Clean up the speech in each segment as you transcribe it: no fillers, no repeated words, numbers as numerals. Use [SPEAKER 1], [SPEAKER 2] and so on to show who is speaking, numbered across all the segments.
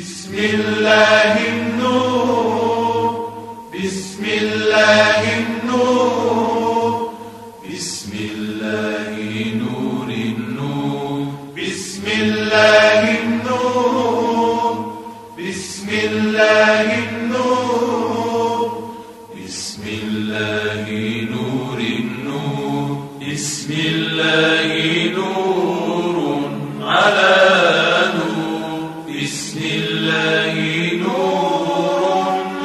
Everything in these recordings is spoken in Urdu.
[SPEAKER 1] بسم الله النور بسم الله النور بسم الله نور النور بسم الله النور بسم الله النور بسم الله نور النور بسم الله نور على نور بسم الله نور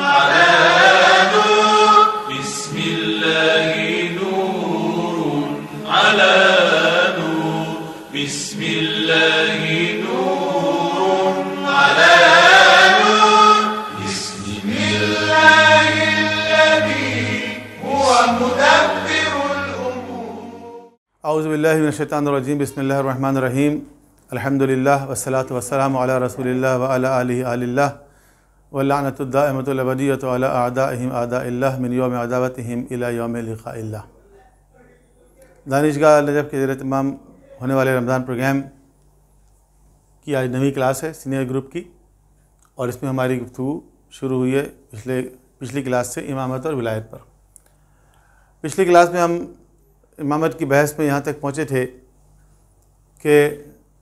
[SPEAKER 1] على نور بسم الله نور على نور بسم الله نور على نور بسم الله الذي هو مدبر الأمور.
[SPEAKER 2] اعوذ باللہ من الشیطان الرجیم. بسم اللہ الرحمن الرحیم. الحمدللہ والصلاة والسلام علی رسول اللہ وعلی آلہ آل اللہ واللعنۃ الدائمۃ الابدیۃ علی اعدائہم اعداء اللہ من یوم عداوتہم الی یوم لقاء اللہ. دانشگاہ نجف کے زیر اہتمام ہونے والے رمضان پروگرام کی آج نویں کلاس ہے سینئر گروپ کی، اور اس میں ہماری گفتگو شروع ہوئی ہے پچھلی کلاس سے امامت اور ولایت پر. پچھلی کلاس میں ہم امامت کی بحث میں یہاں تک پہنچے تھے کہ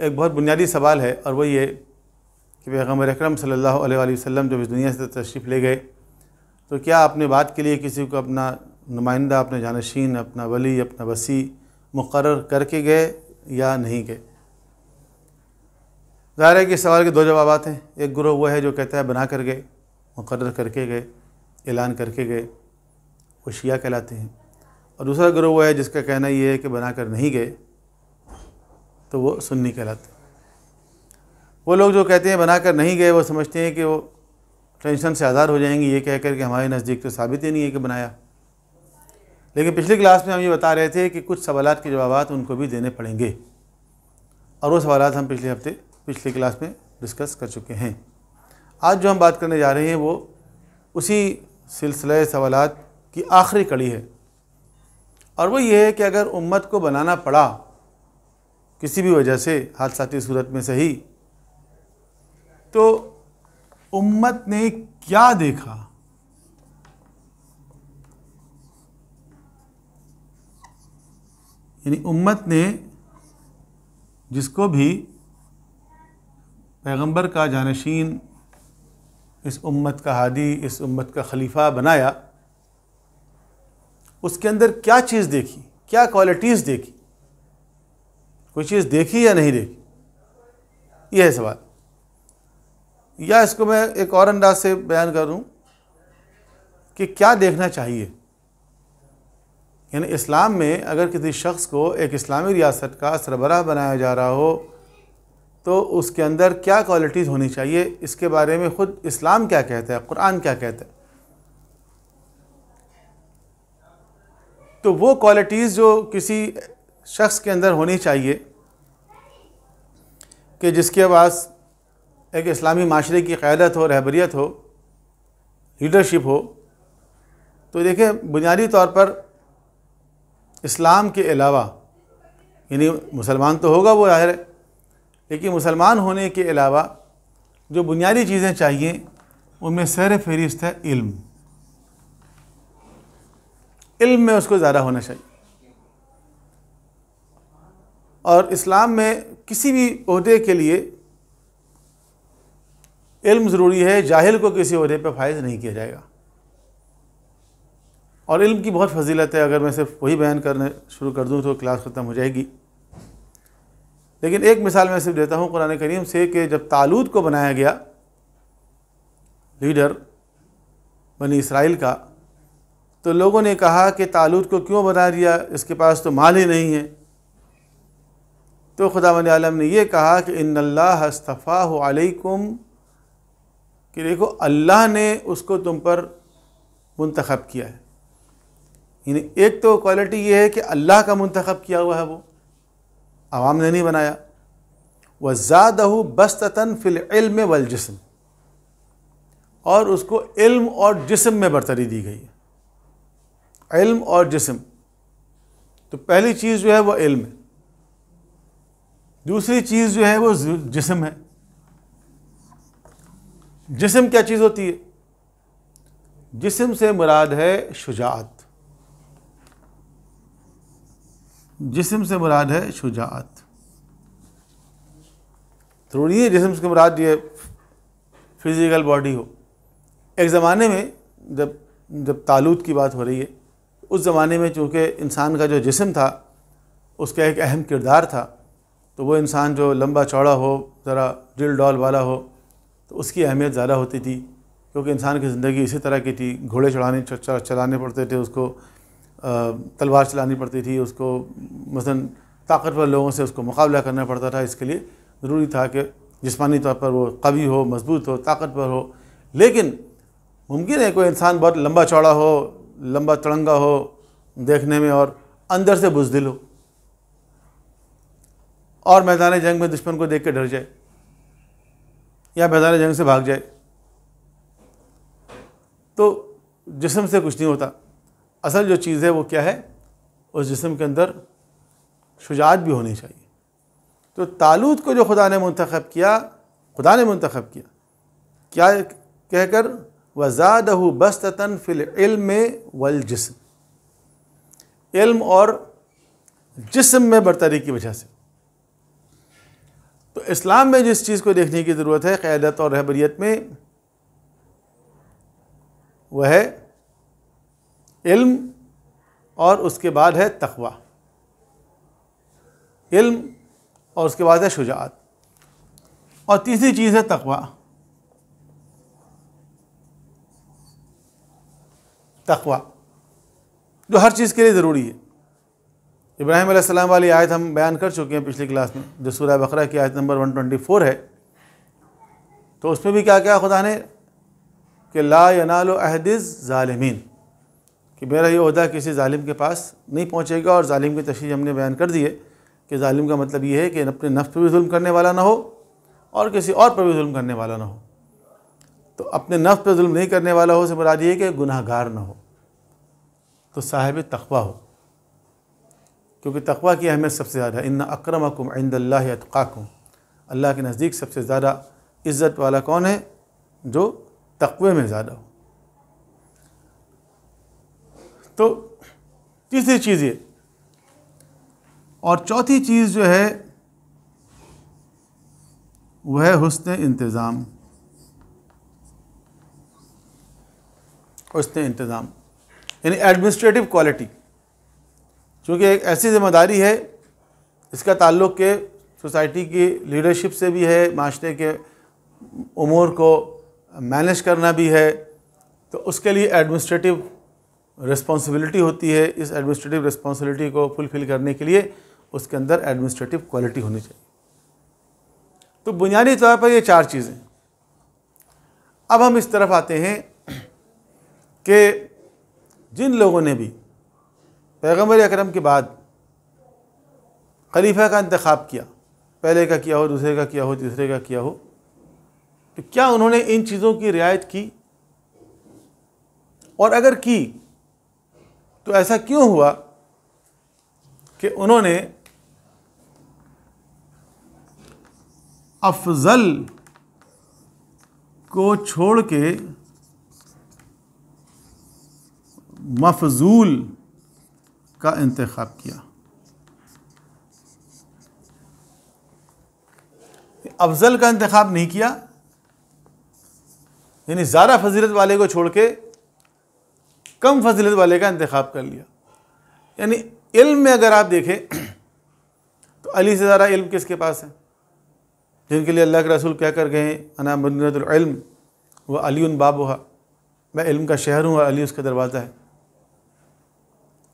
[SPEAKER 2] ایک بہت بنیادی سوال ہے، اور وہ یہ کہ پیغمبر اکرم صلی اللہ علیہ وآلہ وسلم جب اس دنیا سے تشریف لے گئے تو کیا اپنے بات کے لیے کسی کو اپنا نمائندہ، اپنا جانشین، اپنا ولی، اپنا وصی مقرر کر کے گئے یا نہیں گئے؟ ظاہر ہے کہ اس سوال کے دو جوابات ہیں. ایک گروہ وہ ہے جو کہتا ہے بنا کر گئے، مقرر کر کے گئے، اعلان کر کے گئے، وہ شیعہ کہلاتے ہیں. اور دوسرا گروہ وہ ہے جس کا کہنا یہ ہے کہ بنا کر نہیں گئے تو وہ سنی کہلاتے ہیں. وہ لوگ جو کہتے ہیں بنا کر نہیں گئے وہ سمجھتے ہیں کہ وہ ٹینشن سے آزاد ہو جائیں گے یہ کہہ کر کہ ہمارے نزدیک تو ثابت ہی نہیں ہے کہ بنایا. لیکن پچھلی کلاس میں ہم یہ بتا رہے تھے کہ کچھ سوالات کے جوابات ان کو بھی دینے پڑیں گے، اور وہ سوالات ہم پچھلی کلاس میں ڈسکس کر چکے ہیں. آج جو ہم بات کرنے جا رہے ہیں وہ اسی سلسلہ سوالات کی آخری کڑی ہے، اور وہ یہ ہے کہ اگر امت کو بنانا پڑا کسی بھی وجہ سے، حادثاتی صورت میں صحیح، تو امت نے کیا دیکھا؟ یعنی امت نے جس کو بھی پیغمبر کا جانشین، اس امت کا ہادی، اس امت کا خلیفہ بنایا، اس کے اندر کیا چیز دیکھی، کیا کوالٹیز دیکھی؟ کوئی چیز دیکھی یا نہیں دیکھی؟ یہ ہے سوال. یا اس کو میں ایک اور انداز سے بیان کروں کہ کیا دیکھنا چاہیے. یعنی اسلام میں اگر کسی شخص کو ایک اسلامی ریاست کا سربراہ بنایا جا رہا ہو تو اس کے اندر کیا کوالٹیز ہونی چاہیے، اس کے بارے میں خود اسلام کیا کہتا ہے، قرآن کیا کہتا ہے. تو وہ کوالٹیز جو کسی شخص کے اندر ہونی چاہیے کہ جس کے پاس ایک اسلامی معاشرے کی قیادت ہو، رہبریت ہو، لیڈرشپ ہو، تو دیکھیں بنیادی طور پر اسلام کے علاوہ، یعنی مسلمان تو ہوگا وہ ظاہر ہے، لیکن مسلمان ہونے کے علاوہ جو بنیادی چیزیں چاہیے ان میں سر فہرست ہے علم. علم میں اس کو زیادہ ہونا چاہیے. اور اسلام میں کسی بھی عہدے کے لیے علم ضروری ہے. جاہل کو کسی عہدے پہ فائز نہیں کیا جائے گا. اور علم کی بہت فضیلت ہے. اگر میں صرف وہی بیان کرنا شروع کر دوں تو کلاس ختم ہو جائے گی. لیکن ایک مثال میں صرف دیتا ہوں قرآن کریم سے کہ جب طالوت کو بنایا گیا لیڈر بنی اسرائیل کا، تو لوگوں نے کہا کہ طالوت کو کیوں بنا دیا، اس کے پاس تو مال ہی نہیں ہے. تو خداوند عالم نے یہ کہا کہ ان اللہ اصطفاہ علیکم، کہ دیکھو اللہ نے اس کو تم پر منتخب کیا ہے. یعنی ایک تو کوالٹی یہ ہے کہ اللہ کا منتخب کیا ہوا ہے، وہ عوام نے نہیں بنایا. وَزَادَهُ بَسْطَةً فِي الْعِلْمِ وَالْجِسْمِ، اور اس کو علم اور جسم میں برتری دی گئی ہے. علم اور جسم، تو پہلی چیز جو ہے وہ علم ہے، دوسری چیز جو ہے وہ جسم ہے. جسم کیا چیز ہوتی ہے؟ جسم سے مراد ہے شجاعت، جسم سے مراد ہے شجاعت۔ ضروری ہے جسم سے مراد یہ فزیکل باڈی ہو۔ ایک زمانے میں جب طالوت کی بات ہو رہی ہے، اس زمانے میں چونکہ انسان کا جو جسم تھا اس کا ایک اہم کردار تھا، تو وہ انسان جو لمبا چوڑا ہو، ذرا ڈل ڈال والا ہو، تو اس کی اہمیت زیادہ ہوتی تھی، کیونکہ انسان کی زندگی اسی طرح کی تھی۔ گھوڑے چلانے پڑتے تھے، اس کو تلوار چلانی پڑتی تھی، اس کو مثلا طاقتور لوگوں سے اس کو مقابلہ کرنا پڑتا تھا۔ اس کے لیے ضروری تھا کہ جسمانی طور پر وہ قوی ہو، مضبوط ہو، طاقتور ہو۔ لیکن ممکن ہے کوئی انسان بہت لمبا چوڑا ہو، لمبا تڑنگا ہو دیکھنے میں، اور اندر سے بزدل ہو، اور میدان جنگ میں دشمن کو دیکھ کے ڈر جائے یا میدان جنگ سے بھاگ جائے، تو جسم سے کچھ نہیں ہوتا۔ اصل جو چیز ہے وہ کیا ہے؟ اس جسم کے اندر شجاعت بھی ہونی چاہیے۔ تو طالوت کو جو خدا نے منتخب کیا کیا کہہ کر وَزَادَهُ بَسْطَةً فِي الْعِلْمِ وَالْجِسْمِ، علم اور جسم میں برتری کی وجہ سے۔ تو اسلام میں جس چیز کو دیکھنے کی ضرورت ہے قیادت اور رہبریت میں، وہ ہے علم، اور اس کے بعد ہے تقوی۔ علم اور اس کے بعد ہے شجاعت، اور تیسری چیز ہے تقوی۔ تقوی جو ہر چیز کے لیے ضروری ہے۔ ابراہیم علیہ السلام والی آیت ہم بیان کر چکے ہیں پچھلی کلاس میں، جو سورہ بقرہ کی آیت نمبر 124 ہے۔ تو اس میں بھی کیا کیا خدا نے کہ لا ینال عہد الظالمین، کہ میرا یہ عہدہ کسی ظالم کے پاس نہیں پہنچے گا۔ اور ظالم کی تشریح ہم نے بیان کر دی ہے کہ ظالم کا مطلب یہ ہے کہ اپنے نفس پہ بھی ظلم کرنے والا نہ ہو اور کسی اور پر بھی ظلم کرنے والا نہ ہو۔ تو اپنے نفس پہ ظلم نہیں کرنے والا ہو سے مراد یہ ہے کہ گناہ گار نہ ہو، تو صاحب تقوی ہو، کیونکہ تقوی کی اہمیت سب سے زیادہ ہے۔ ان اکرمکم عند اللہ اتقاکم، اللہ کے نزدیک سب سے زیادہ عزت والا کون ہے؟ جو تقوی میں زیادہ ہو۔ تو تیسری چیز یہ، اور چوتھی چیز جو ہے وہ ہے حسن انتظام۔ حسن انتظام یعنی ایڈمنسٹریٹو کوالٹی، چونکہ ایک ایسی ذمہ داری ہے اس کا تعلق کہ سوسائٹی کی لیڈرشپ سے بھی ہے، معاشرے کے امور کو مینیج کرنا بھی ہے، تو اس کے لیے ایڈمنسٹریٹو رسپانسبلٹی ہوتی ہے۔ اس ایڈمنسٹریٹو رسپانسبلٹی کو فلفل کرنے کے لیے اس کے اندر ایڈمنسٹریٹو کوالٹی ہونی چاہیے۔ تو بنیادی طور پر یہ چار چیزیں۔ اب ہم اس طرف آتے ہیں کہ جن لوگوں نے بھی پیغمبر اکرم کے بعد خلیفہ کا انتخاب کیا، پہلے کا کیا ہو، دوسرے کا کیا ہو، تیسرے کا کیا ہو، تو کیا انہوں نے ان چیزوں کی رعایت کی؟ اور اگر کی تو ایسا کیوں ہوا کہ انہوں نے افضل کو چھوڑ کے مفضول کا انتخاب کیا؟ افضل کا انتخاب نہیں کیا، یعنی زیادہ فضیلت والے کو چھوڑ کے کم فضیلت والے کا انتخاب کر لیا۔ یعنی علم میں اگر آپ دیکھیں تو علی سے زیادہ علم کس کے پاس ہے؟ جن کے لیے اللہ کے رسول کیا کر گئے ہیں انا مدینۃ العلم و علی بابها، میں علم کا شہر ہوں اور علی اس کا دروازہ ہے۔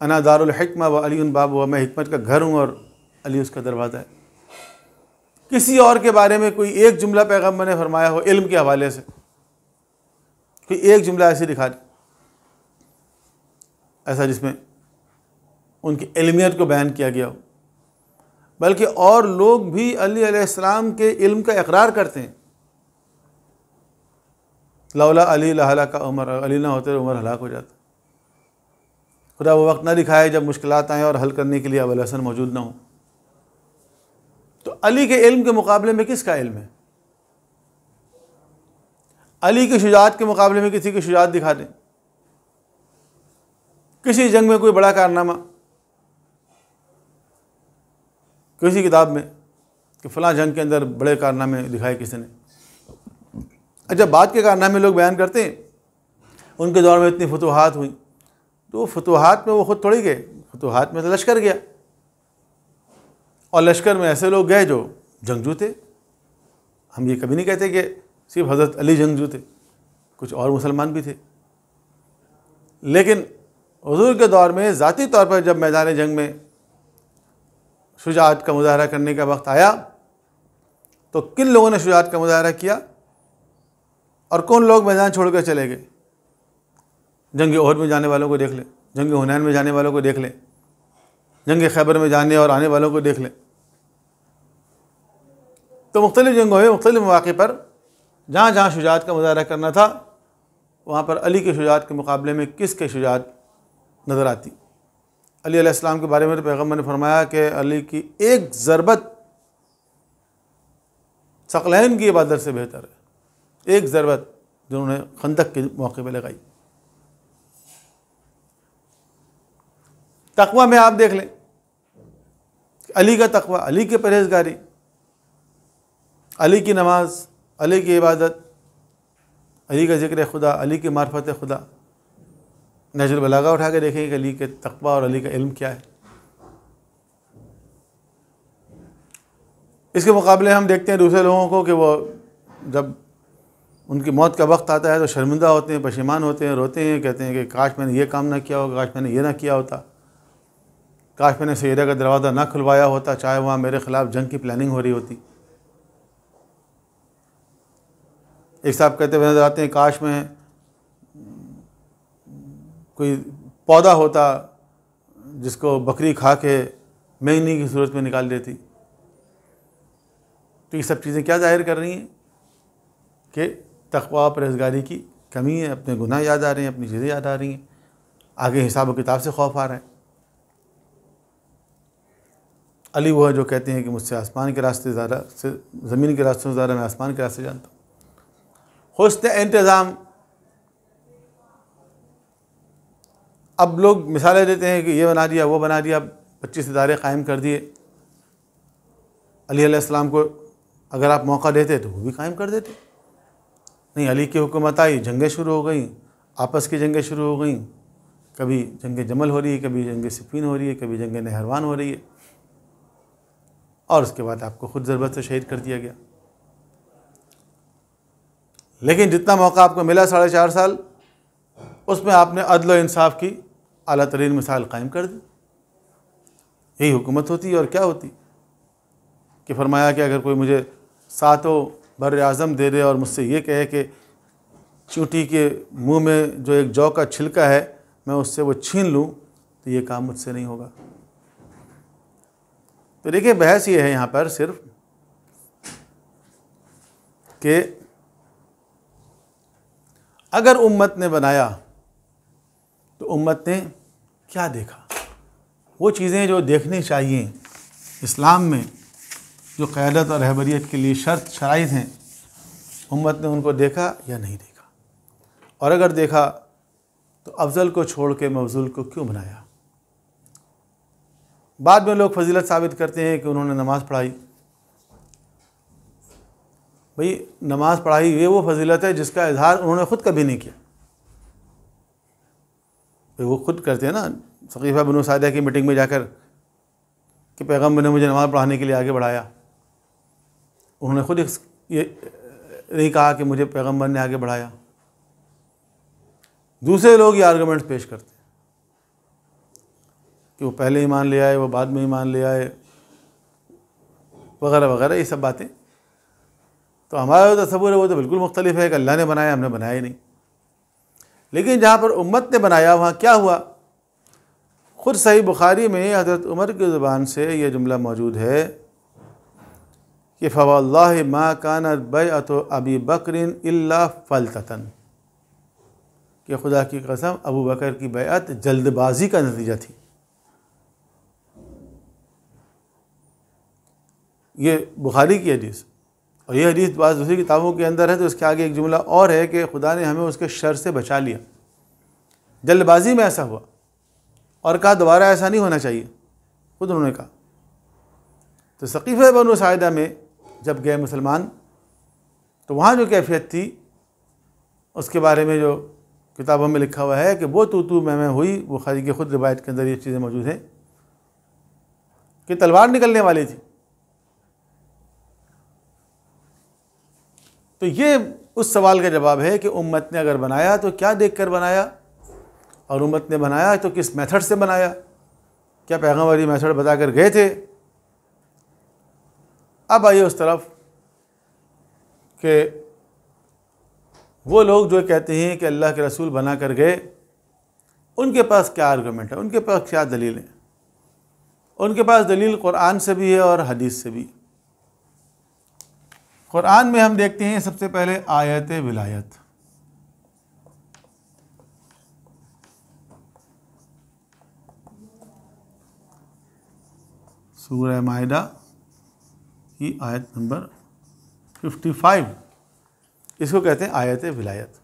[SPEAKER 2] انا دار الحکمہ و علی بابها، میں حکمت کا گھر ہوں اور علی اس کا دروازہ ہے۔ کسی اور کے بارے میں کوئی ایک جملہ پیغمبر نے فرمایا ہو علم کے حوالے سے، کوئی ایک جملہ ایسے دکھا دے ایسا جس میں ان کی علمیت کو بیان کیا گیا ہو، بلکہ اور لوگ بھی علی علیہ السلام کے علم کا اقرار کرتے ہیں۔ لولا علی لہلک عمر، علی نہ ہوتے عمر ہلاک ہو جاتا۔ خدا وہ وقت نہ دکھائے جب مشکلات آئیں اور حل کرنے کے لیے ابو الحسن موجود نہ ہوں۔ تو علی کے علم کے مقابلے میں کس کا علم ہے؟ علی کی شجاعت کے مقابلے میں کسی کی شجاعت دکھا دیں، کسی جنگ میں کوئی بڑا کارنامہ، کسی کتاب میں کہ فلاں جنگ کے اندر بڑے کارنامے دکھائے کسی نے۔ جب بعد کے کارنامے لوگ بیان کرتے ہیں، ان کے دور میں اتنی فتوحات ہوئیں، تو فتوحات میں وہ خود تھوڑی گئے، فتوحات میں تو لشکر گیا، اور لشکر میں ایسے لوگ گئے جو جنگجو تھے۔ ہم یہ کبھی نہیں کہتے کہ صرف حضرت علی جنگجو تھے، کچھ اور مسلمان بھی تھے، لیکن حضور کے دور میں ذاتی طور پر جب میدان جنگ میں شجاعت کا مظاہرہ کرنے کا وقت آیا تو کن لوگوں نے شجاعت کا مظاہرہ کیا اور کون لوگ میدان چھوڑ کر چلے گئے؟ جنگ احد میں جانے والوں کو دیکھ لیں، جنگ حنین میں جانے والوں کو دیکھ لیں، جنگ خیبر میں جانے اور آنے والوں کو دیکھ لیں۔ تو مختلف جنگوں میں مختلف مواقع پر جہاں جہاں شجاعت کا مظاہرہ کرنا تھا، وہاں پر علی کی شجاعت کے مقابلے میں کس کی شجاعت نظر آتی؟ علی علیہ السلام کے بارے میں تو پیغمبر نے فرمایا کہ علی کی ایک ضربت ثقلین کی عبادت سے بہتر ہے، ایک ضربت جو انہوں نے خندق کے موقع پہ لگائی۔ تقوی میں آپ دیکھ لیں، علی کا تقوی، علی کی پرہیزگاری، علی کی نماز، علی کی عبادت، علی کا ذکر خدا، علی کی معرفت خدا۔ نہج البلاغہ اٹھا کے دیکھیں کہ علی کے تقوی اور علی کا علم کیا ہے۔ اس کے مقابلے ہم دیکھتے ہیں دوسرے لوگوں کو کہ وہ جب ان کی موت کا وقت آتا ہے تو شرمندہ ہوتے ہیں، پشیمان ہوتے ہیں، روتے ہیں، کہتے ہیں کہ کاش میں نے یہ کام نہ کیا ہوگا، کاش میں نے یہ نہ کیا ہوتا، کاش میں نے سیدہ کا دروازہ نہ کھلوایا ہوتا، چاہے وہاں میرے خلاف جنگ کی پلاننگ ہو رہی ہوتی۔ ایک صاحب کہتے ہوئے نظر آتے ہیں کاش میں کوئی پودا ہوتا جس کو بکری کھا کے مینگنی کی صورت میں نکال دیتی۔ تو یہ سب چیزیں کیا ظاہر کر رہی ہیں کہ تقوی پرہیزگاری کی کمی ہے، اپنے گناہ یاد آ رہے ہیں، اپنی چیزیں یاد آ رہی ہیں، آگے حساب و کتاب سے خوف آ رہا ہے۔ علی وہ ہے جو کہتے ہیں کہ مجھ سے آسمان کے راستے زیادہ سے زمین کے راستوں سے زیادہ میں آسمان کے راستے جانتا ہوں۔ حسن انتظام، اب لوگ مثالیں دیتے ہیں کہ یہ بنا دیا، وہ بنا دیا، 25 ادارے قائم کر دیے۔ علی علیہ السلام کو اگر آپ موقع دیتے تو وہ بھی قائم کر دیتے۔ نہیں، علی کی حکومت آئی، جنگیں شروع ہو گئیں، آپس کی جنگیں شروع ہو گئیں، کبھی جنگ جمل ہو رہی ہے، کبھی جنگ صفین ہو رہی ہے، کبھی جنگ نہروان ہو رہی ہے، اور اس کے بعد آپ کو خود ضربت سے شہید کر دیا گیا۔ لیکن جتنا موقع آپ کو ملا 4.5 سال، اس میں آپ نے عدل و انصاف کی اعلیٰ ترین مثال قائم کر دی۔ یہی حکومت ہوتی اور کیا ہوتی کہ فرمایا کہ اگر کوئی مجھے ساتوں بر اعظم دے دے اور مجھ سے یہ کہے کہ چونٹی کے منہ میں جو ایک جو کا چھلکا ہے میں اس سے وہ چھین لوں، تو یہ کام مجھ سے نہیں ہوگا۔ تو دیکھیں، بحث یہ ہے یہاں پر صرف کہ اگر امت نے بنایا تو امت نے کیا دیکھا؟ وہ چیزیں جو دیکھنی چاہیے اسلام میں، جو قیادت اور رہبریت کے لیے شرائط ہیں، امت نے ان کو دیکھا یا نہیں دیکھا؟ اور اگر دیکھا تو افضل کو چھوڑ کے مفضول کو کیوں بنایا؟ بعد میں لوگ فضیلت ثابت کرتے ہیں کہ انہوں نے نماز پڑھائی۔ بھئی نماز پڑھائی یہ وہ فضیلت ہے جس کا اظہار انہوں نے خود کبھی نہیں کیا۔ وہ خود کرتے ہیں نا، ثقیفہ بنو ساعدہ کی میٹنگ میں جا کر کہ پیغمبر نے مجھے نماز پڑھانے کے لیے آگے بڑھایا، انہوں نے خود یہ نہیں کہا کہ مجھے پیغمبر نے آگے بڑھایا۔ دوسرے لوگ یہ آرگومنٹس پیش کرتے ہیں کہ وہ پہلے ایمان لے آئے، وہ بعد میں ایمان لے آئے، وغیرہ وغیرہ، یہ سب باتیں۔ تو ہمارا جو تصور ہے وہ تو بالکل مختلف ہے کہ اللہ نے بنایا، ہم نے بنایا ہی نہیں۔ لیکن جہاں پر امت نے بنایا وہاں کیا ہوا؟ خود صحیح بخاری میں حضرت عمر کی زبان سے یہ جملہ موجود ہے کہ فواللہ ما کانت بیعۃ ابی بکر الا فلتۃ، کہ خدا کی قسم ابو بکر کی بیعت جلد بازی کا نتیجہ تھی۔ یہ بخاری کی حدیث، اور یہ حدیث بعض دوسری کتابوں کے اندر ہے تو اس کے آگے ایک جملہ اور ہے کہ خدا نے ہمیں اس کے شر سے بچا لیا، جلد بازی میں ایسا ہوا، اور کہا دوبارہ ایسا نہیں ہونا چاہیے، خود انہوں نے کہا۔ تو سقیفہ بنو ساعدہ میں جب گئے مسلمان تو وہاں جو کیفیت تھی اس کے بارے میں جو کتابوں میں لکھا ہوا ہے کہ وہ تو میں ہوئی، بخاری کی خود روایت کے اندر یہ چیزیں موجود ہیں کہ تلوار نکلنے والی تھی۔ تو یہ اس سوال کا جواب ہے کہ امت نے اگر بنایا تو کیا دیکھ کر بنایا، اور امت نے بنایا تو کس میتھڈ سے بنایا، کیا پیغمبری میتھڈ بتا کر گئے تھے؟ اب آئیے اس طرف کہ وہ لوگ جو کہتے ہیں کہ اللہ کے رسول بنا کر گئے، ان کے پاس کیا آرگومنٹ ہے، ان کے پاس کیا دلیل ہے؟ ان کے پاس دلیل قرآن سے بھی ہے اور حدیث سے بھی۔ قرآن میں ہم دیکھتے ہیں سب سے پہلے آیت ولایت۔ سورہ مائدہ کی آیت نمبر 55، اس کو کہتے ہیں آیت ولایت،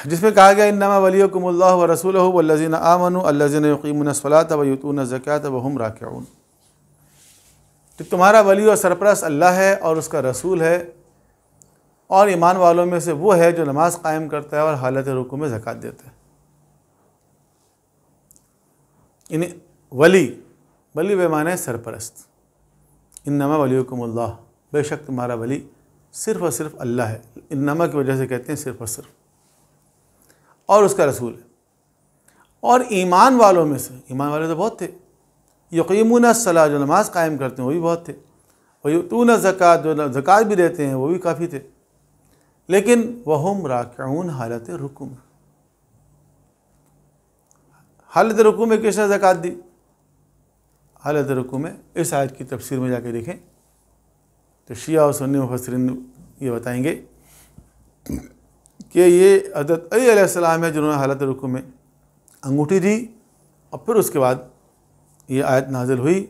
[SPEAKER 2] جس میں کہا گیا انما ولیکم اللہ ورسولہ والذین آمنوا الذین یقیمون الصلاۃ ویؤتون الزکاۃ وہم راکعون۔ تو تمہارا ولی اور سرپرست اللہ ہے اور اس کا رسول ہے، اور ایمان والوں میں سے وہ ہے جو نماز قائم کرتا ہے اور حالت رکوع میں زکوٰۃ دیتا ہے۔ یعنی ولی بے معنی سرپرست۔ انما ولیکم اللہ، بے شک تمہارا ولی صرف اور صرف اللہ ہے، انما کی وجہ سے کہتے ہیں صرف اور صرف، اور اس کا رسول ہے۔ اور ایمان والوں میں سے، ایمان والے تو بہت تھے، یقیمون الصلاۃ جو نماز قائم کرتے ہیں وہ بھی بہت تھے، ویؤتون الزکاۃ جو زکوٰۃ بھی دیتے ہیں وہ بھی کافی تھے، لیکن وہم راکعون حالت رکوع میں، حالت رکوع میں کس نے زکوٰۃ دی؟ حالت رکوع میں اس آیت کی تفسیر میں جا کے دیکھیں تو شیعہ اور سنی مفسرین یہ بتائیں گے کہ یہ حضرت علی علیہ السلام ہے جنہوں نے حالت رکوع میں انگوٹھی دی، اور پھر اس کے بعد یہ آیت نازل ہوئی۔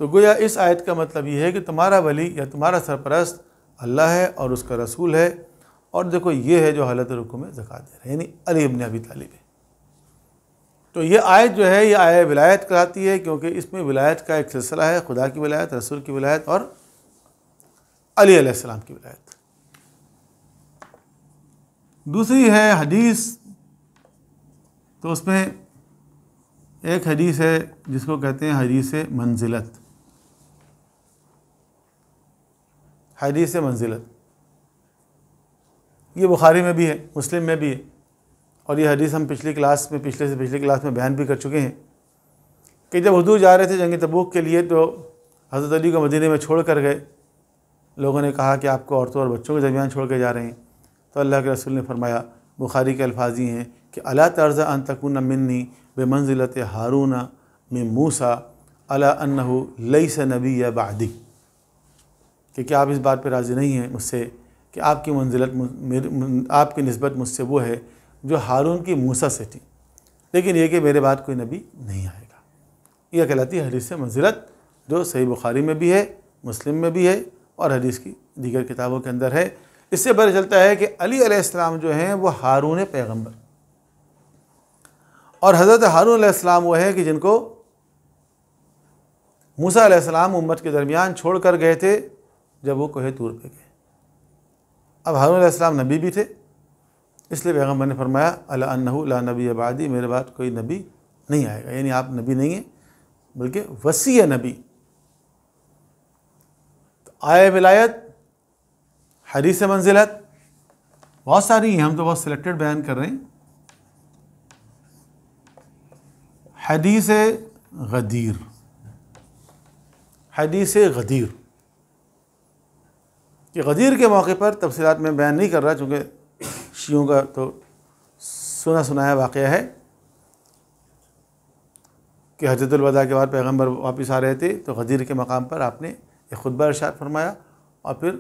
[SPEAKER 2] تو گویا اس آیت کا مطلب یہ ہے کہ تمہارا ولی یا تمہارا سرپرست اللہ ہے اور اس کا رسول ہے، اور دیکھو یہ ہے جو حالت رکوع میں زکوٰۃ دے رہا ہے، یعنی علی ابن ابی طالب ہے۔ تو یہ آیت جو ہے یہ آیت ولایت کراتی ہے، کیونکہ اس میں ولایت کا ایک سلسلہ ہے، خدا کی ولایت، رسول کی ولایت اور علی علیہ السلام کی ولایت۔ دوسری ہے حدیث، تو اس میں ایک حدیث ہے جس کو کہتے ہیں حدیث منزلت۔ حدیث منزلت یہ بخاری میں بھی ہے، مسلم میں بھی ہے، اور یہ حدیث ہم پچھلی کلاس میں بیان بھی کر چکے ہیں کہ جب حضور جا رہے تھے جنگ تبوک کے لیے تو حضرت علی کو مدینے میں چھوڑ کر گئے۔ لوگوں نے کہا کہ آپ کو عورتوں اور بچوں کے درمیان چھوڑ کے جا رہے ہیں، تو اللہ کے رسول نے فرمایا، بخاری کے الفاظ یہ ہیں کہ الا ترضى ان تكون منی بمنزلت ہارون من موسیٰ الا انہ لیس نبی بعدی، کہ کیا آپ اس بات پہ راضی نہیں ہیں مجھ سے کہ آپ کی منزلت، آپ کی نسبت مجھ سے وہ ہے جو ہارون کی موسیٰ سے تھی، لیکن یہ کہ میرے بعد کوئی نبی نہیں آئے گا۔ یہ کہلاتی ہے حدیث منزلت، جو صحیح بخاری میں بھی ہے، مسلم میں بھی ہے، اور حدیث کی دیگر کتابوں کے اندر ہے۔ اس سے پتہ چلتا ہے کہ علی علیہ السلام جو ہیں وہ ہارون پیغمبر، اور حضرت ہارون علیہ السلام وہ ہے کہ جن کو موسیٰ علیہ السلام امت کے درمیان چھوڑ کر گئے تھے جب وہ کوہ طور پہ گئے۔ اب ہارون علیہ السلام نبی بھی تھے، اس لیے پیغمبر نے فرمایا الا انہ لا نبی بعدی، میرے بعد کوئی نبی نہیں آئے گا، یعنی آپ نبی نہیں ہیں بلکہ وصی نبی۔ تو آیہ ولایت، حدیث منزلت بہت ساری ہیں، ہم تو بہت سلیکٹڈ بیان کر رہے ہیں۔ حدیث غدیر، حدیث غدیر، کہ غدیر کے موقع پر تفصیلات میں بیان نہیں کر رہا چونکہ شیعوں کا تو سنا سنایا واقعہ ہے کہ حجۃ الوداع کے بعد پیغمبر واپس آ رہے تھے تو غدیر کے مقام پر آپ نے ایک خطبہ ارشاد فرمایا، اور پھر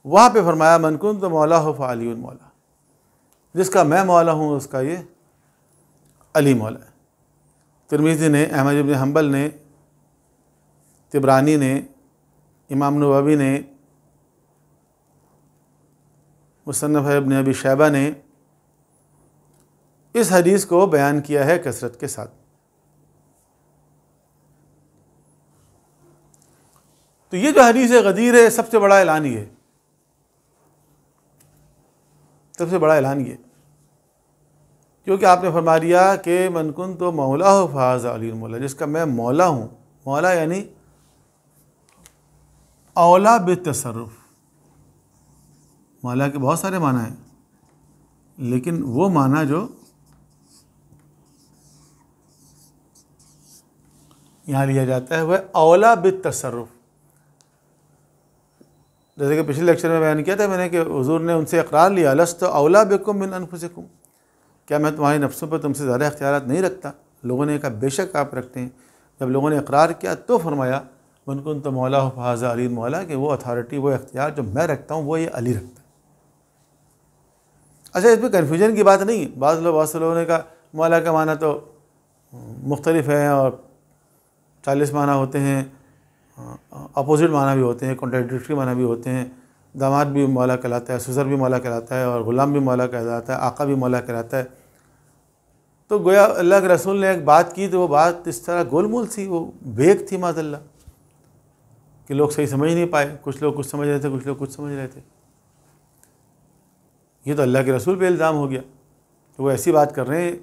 [SPEAKER 2] وہاں پہ فرمایا من کنت مولا فعلی مولا، جس کا میں مولا ہوں اس کا یہ علی مولا ہے۔ ترمذی نے، احمد بن حنبل نے، طبرانی نے، امام نووی نے، مصنف ابن ابی شیبہ نے اس حدیث کو بیان کیا ہے کثرت کے ساتھ۔ تو یہ جو حدیث غدیر ہے، سب سے بڑا اعلان یہ ہے، سب سے بڑا اعلان یہ، کیونکہ آپ نے فرما دیا کہ من کنت مولا فہذا علی مولا، جس کا میں مولا ہوں، مولا یعنی اولا بالتصرف۔ مولا کے بہت سارے معنی ہیں، لیکن وہ معنی جو یہاں لیا جاتا ہے وہ اولا بالتصرف۔ جیسے کہ پچھلے لیکچر میں بیان کیا تھا میں نے کہ حضور نے ان سے اقرار لیا، لست اولا بکم من انفسکم، کیا میں تمہاری نفسوں پر تم سے زیادہ اختیارات نہیں رکھتا؟ لوگوں نے کہا بے شک آپ رکھتے ہیں۔ جب لوگوں نے اقرار کیا تو فرمایا من کنت مولا فہذا علی مولا، کہ وہ اتھارٹی، وہ اختیار جو میں رکھتا ہوں وہ یہ علی رکھتا ہے۔ اچھا، اس میں کنفیوژن کی بات نہیں ہے، بہت سے لوگوں نے کہا مولا کا معنی تو مختلف ہے اور 40 معنی ہوتے ہیں، اپوزٹ معنی بھی ہوتے ہیں، کنٹراڈکٹری معنی بھی ہوتے ہیں۔ داماد بھی مولا کہلاتا ہے، سزر بھی مولا کہلاتا ہے، اور غلام بھی مولا کہلاتا ہے، آقا بھی مولا کہلاتا ہے۔ تو گویا اللہ کے رسول نے ایک بات کی تو وہ بات اس طرح گول مول تھی، وہ بیک تھی معاذ اللہ، کہ لوگ صحیح سمجھ نہیں پائے، کچھ لوگ کچھ سمجھ رہے تھے، کچھ لوگ کچھ سمجھ رہے تھے۔ یہ تو اللہ کے رسول پہ الزام ہو گیا کہ وہ ایسی بات کر رہے ہیں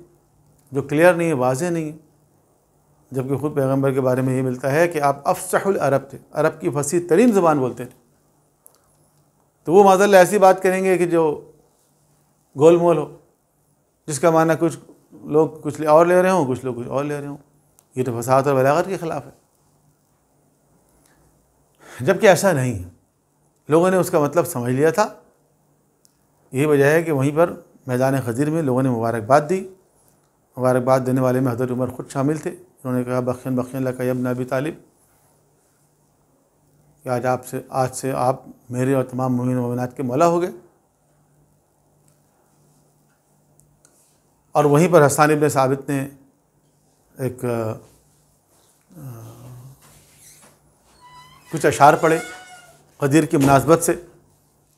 [SPEAKER 2] جو کلیئر نہیں ہے، واضح نہیں ہے، جبکہ خود پیغمبر کے بارے میں یہ ملتا ہے کہ آپ افصح العرب تھے، عرب کی فصیح ترین زبان بولتے تھے۔ تو وہ معاذ اللہ ایسی بات کریں گے کہ جو گول مول ہو، جس کا معنی کچھ لوگ کچھ اور لے رہے ہوں، کچھ لوگ کچھ اور لے رہے ہوں۔ یہ تو فصاحت اور بلاغت کے خلاف ہے، جبکہ ایسا نہیں ہے، لوگوں نے اس کا مطلب سمجھ لیا تھا۔ یہی وجہ ہے کہ وہیں پر میدان خضر میں لوگوں نے مبارکباد دی۔ مبارکباد دینے والے میں حضرت عمر خود شامل تھے، انہوں نے کہا بخین بخین لک یا ابن ابی طالب، کہ آج سے آپ میرے اور تمام مومنین و مومنات کے مولا ہو گئے۔ اور وہیں پر حسان ابن ثابت نے ایک کچھ اشعار پڑھے غدیر کی مناسبت سے،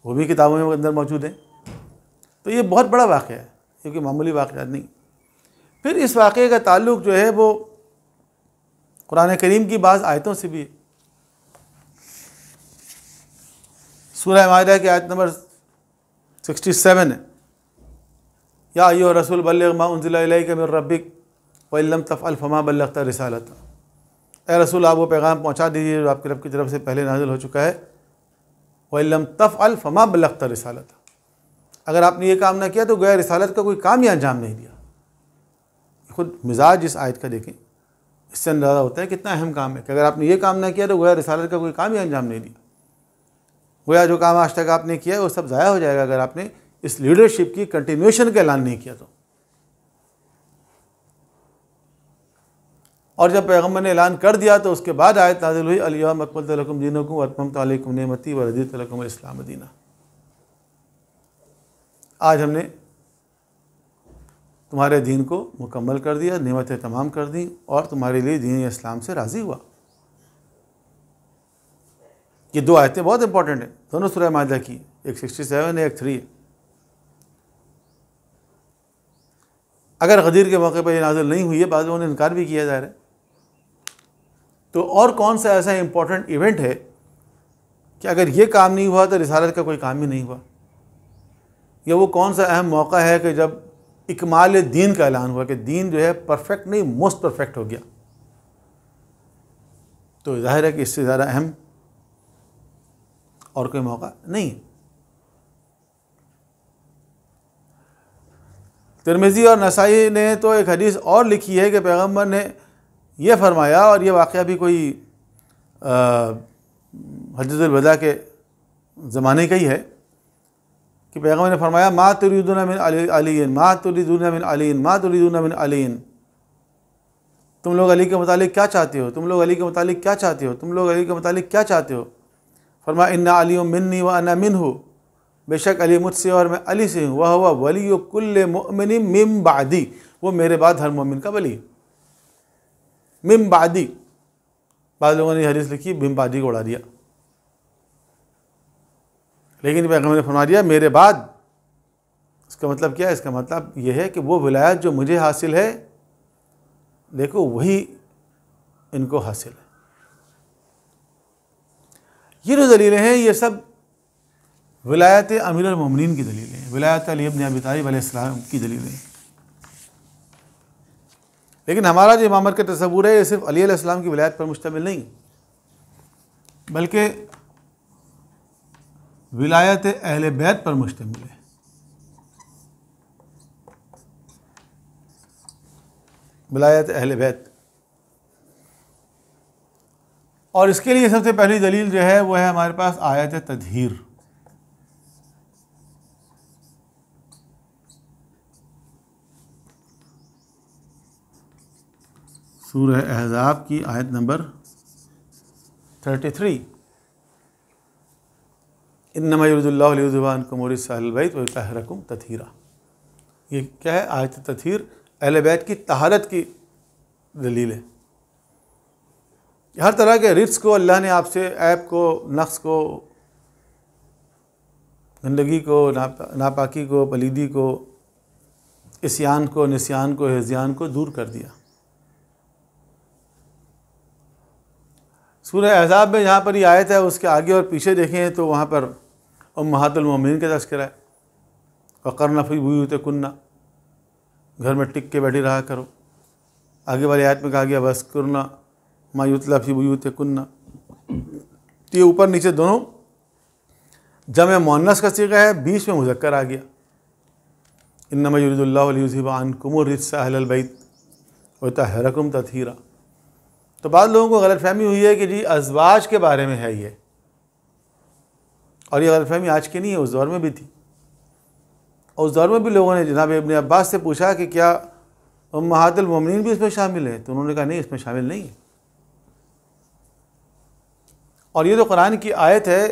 [SPEAKER 2] وہ بھی کتابوں میں اندر موجود ہیں۔ تو یہ بہت بڑا واقعہ ہے، کیونکہ معمولی واقعات نہیں۔ پھر اس واقعے کا تعلق جو ہے وہ قرآن کریم کی بعض آیتوں سے بھی ہے۔ سورہ مائدہ کی آیت نمبر 67 ہے، یا ایھا الرسول بلغ ما انزل الیک من ربک وان لم تفعل فما بلغت رسالتہ، اے رسول آپ وہ پیغام پہنچا دیجیے جو آپ کے رب کی طرف سے پہلے نازل ہو چکا ہے، وان لم تفعل فما بلغت رسالتہ، اگر آپ نے یہ کام نہ کیا تو گویا رسالت کا کوئی کام ہی انجام نہیں دیا۔ خود مزاج اس آیت کا دیکھیں، اس سے اندازہ ہوتا ہے کتنا اہم کام ہے کہ اگر آپ نے یہ کام نہ کیا تو گویا رسالت کا کوئی کام ہی انجام نہیں دیا، گویا جو کام آج تک آپ نے کیا ہے وہ سب ضائع ہو جائے گا اگر آپ نے اس لیڈرشپ کی کنٹینیوشن کا اعلان نہیں کیا تو۔ اور جب پیغمبر نے اعلان کر دیا تو اس کے بعد آیت نازل ہوئی الیوم اکملت لکم دینکم واتممت علیکم نعمتی ورضیت لکم الاسلام دینا۔ آج ہم نے تمہارے دین کو مکمل کر دیا، نعمتیں تمام کر دیں، اور تمہارے لیے دین اسلام سے راضی ہوا۔ یہ دو آیتیں بہت امپورٹنٹ ہیں، دونوں سورہ مائدہ کی، ایک 67 ہے، ایک 3 ہے۔ اگر غدیر کے موقع پر یہ نازل نہیں ہوئی ہے، بعض لوگوں نے انکار بھی کیا ظاہر ہے، تو اور کون سا ایسا امپورٹنٹ ایونٹ ہے کہ اگر یہ کام نہیں ہوا تو رسالت کا کوئی کام ہی نہیں ہوا؟ یا وہ کون سا اہم موقع ہے کہ جب اکمال دین کا اعلان ہوا کہ دین جو ہے پرفیکٹ نہیں، موسٹ پرفیکٹ ہو گیا؟ تو ظاہر ہے کہ اس سے زیادہ اہم اور کوئی موقع نہیں ہے۔ ترمذی اور نسائی نے تو ایک حدیث اور لکھی ہے کہ پیغمبر نے یہ فرمایا، اور یہ واقعہ بھی کوئی حجۃ الوداع کے زمانے کا ہی ہے، کہ پیغمبر نے فرمایا ما تريدون من علی ما تريدون من علی ما تريدون من علی، تم لوگ علی کے متعلق کیا چاہتے ہو، تم لوگ علی کے متعلق کیا چاہتے ہو، تم لوگ علی کے متعلق کیا چاہتے ہو؟ فرمایا ان علی منی وانا منہ، بے شک علی مجھ سے اور میں علی سے ہوں، وہو ولی کل مؤمن من بعدی، وہ میرے بعد ہر مومن کا ولی، من بعدی۔ بعض لوگوں نے یہ حدیث لکھی من بعدی کو اڑا دیا، لیکن پیغمبر نے فرما دیا میرے بعد، اس کا مطلب کیا ہے؟ اس کا مطلب یہ ہے کہ وہ ولایت جو مجھے حاصل ہے، دیکھو وہی ان کو حاصل ہے۔ یہ جو دلیلیں ہیں یہ سب ولایت امیر المومنین کی دلیلیں ہیں، ولایت علی ابن ابی طالب علیہ السلام کی دلیلیں ہیں۔ لیکن ہمارا جو امامت کا تصور ہے یہ صرف علی علیہ السلام کی ولایت پر مشتمل نہیں، بلکہ ولایت اہل بیت پر مشتمل ہے۔ ولایت اہل بیت، اور اس کے لیے سب سے پہلی دلیل جو ہے وہ ہے ہمارے پاس آیت تطہیر۔ سورہ احزاب کی آیت نمبر 33، انما یرید اللہ لیذھب عنکم الرجس اہل البیت ویطہرکم تطہیرا۔ یہ کیا ہے؟ آیت تطہیر اہل بیت کی طہارت کی دلیل ہے۔ ہر طرح کے رجس کو اللہ نے آپ سے، عیب کو، نقص کو، گندگی کو، ناپاکی کو، پلیدی کو، عصیان کو، نسیان کو، ہذیان کو دور کر دیا۔ سورہ احزاب میں جہاں پر یہ آیت ہے اس کے آگے اور پیچھے دیکھیں تو وہاں پر امہات المومنین کا تذکرہ ہے، وقرن فی بیوتکن، گھر میں ٹک کے بیٹھی رہا کرو۔ آگے والی آیت میں کہا گیا وَاذْكُرْنَ مَا يُتْلَىٰ فِي بُيُوتِكُنَّ۔ تو یہ اوپر نیچے دونوں جمع مؤنث کا صیغہ ہے، بیچ میں مذکر آ گیا، انما یرید اللہ لیذھب عنکم الرجس اہل البیت ویطہرکم تطہیرا۔ تو بعض لوگوں کو غلط فہمی ہوئی ہے کہ جی ازواج کے بارے میں ہے یہ، اور یہ غلط فہمی آج کی نہیں ہے، اس دور میں بھی تھی۔ اور اس دور میں بھی لوگوں نے جناب ابن عباس سے پوچھا کہ کیا امہات المومنین بھی اس میں شامل ہیں؟ تو انہوں نے کہا نہیں، اس میں شامل نہیں ہے۔ اور یہ جو قرآن کی آیت ہے